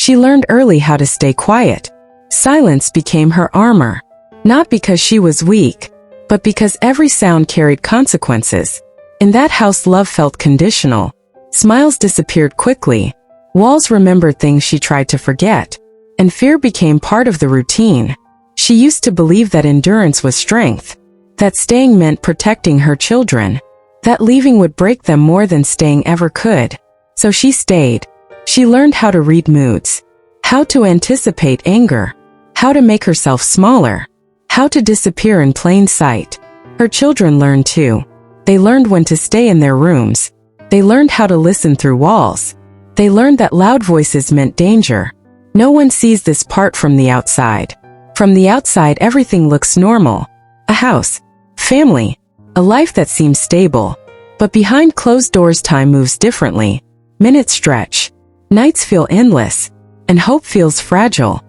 She learned early how to stay quiet. Silence became her armor. Not because she was weak, but because every sound carried consequences. In that house, love felt conditional. Smiles disappeared quickly. Walls remembered things she tried to forget. And fear became part of the routine. She used to believe that endurance was strength, that staying meant protecting her children, that leaving would break them more than staying ever could. So she stayed. She learned how to read moods, how to anticipate anger, how to make herself smaller, how to disappear in plain sight. Her children learned too. They learned when to stay in their rooms. They learned how to listen through walls. They learned that loud voices meant danger. No one sees this part from the outside. From the outside, everything looks normal. A house, family, a life that seems stable. But behind closed doors, time moves differently. Minutes stretch. Nights feel endless. And hope feels fragile.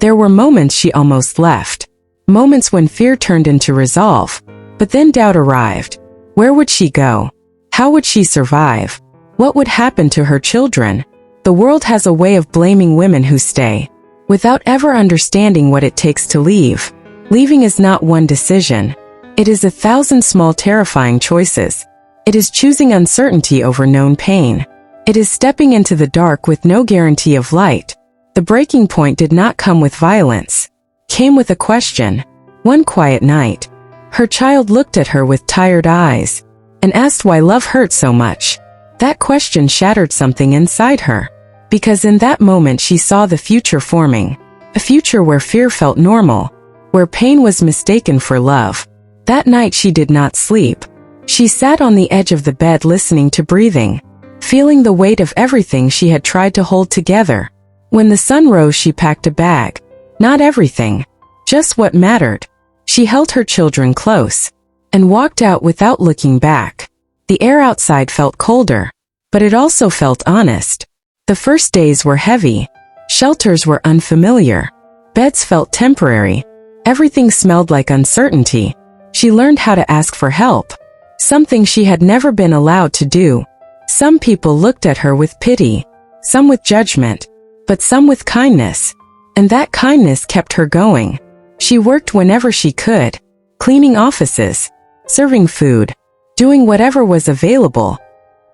There were moments she almost left. Moments when fear turned into resolve. But then doubt arrived. Where would she go? How would she survive? What would happen to her children? The world has a way of blaming women who stay, without ever understanding what it takes to leave. Leaving is not one decision. It is 1,000 small terrifying choices. It is choosing uncertainty over known pain. It is stepping into the dark with no guarantee of light. The breaking point did not come with violence. Came with a question. One quiet night, her child looked at her with tired eyes and asked why love hurt so much. That question shattered something inside her, because in that moment she saw the future forming, a future where fear felt normal, where pain was mistaken for love. That night she did not sleep. She sat on the edge of the bed listening to breathing, feeling the weight of everything she had tried to hold together. When the sun rose, she packed a bag. Not everything, just what mattered. She held her children close and walked out without looking back. The air outside felt colder, but it also felt honest. The first days were heavy. Shelters were unfamiliar. Beds felt temporary. Everything smelled like uncertainty. She learned how to ask for help, something she had never been allowed to do. Some people looked at her with pity, some with judgment, but some with kindness. And that kindness kept her going. She worked whenever she could, cleaning offices, serving food, doing whatever was available.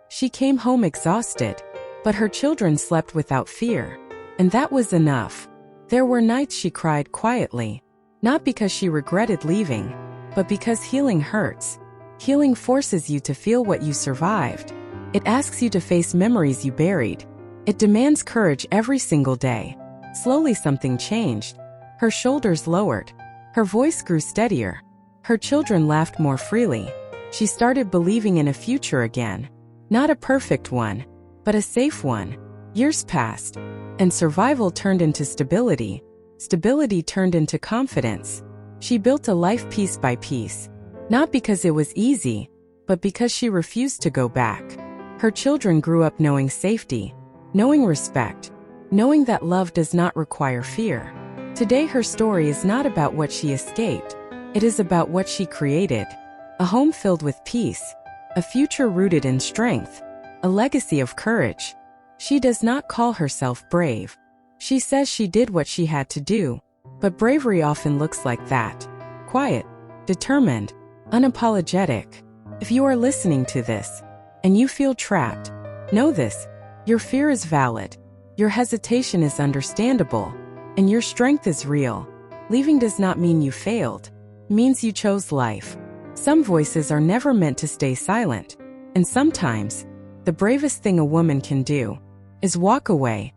She came home exhausted, but her children slept without fear, and that was enough. There were nights she cried quietly, not because she regretted leaving, but because healing hurts. Healing forces you to feel what you survived. It asks you to face memories you buried. It demands courage every single day. Slowly something changed. Her shoulders lowered. Her voice grew steadier. Her children laughed more freely. She started believing in a future again. Not a perfect one, but a safe one. Years passed, and survival turned into stability. Stability turned into confidence. She built a life piece by piece. Not because it was easy, but because she refused to go back. Her children grew up knowing safety, knowing respect, knowing that love does not require fear. Today her story is not about what she escaped. It is about what she created. A home filled with peace, a future rooted in strength, a legacy of courage. She does not call herself brave. She says she did what she had to do. But bravery often looks like that. Quiet, determined, unapologetic. If you are listening to this, and you feel trapped, know this: your fear is valid, your hesitation is understandable, and your strength is real. Leaving does not mean you failed. It means you chose life. Some voices are never meant to stay silent, and sometimes, the bravest thing a woman can do is walk away,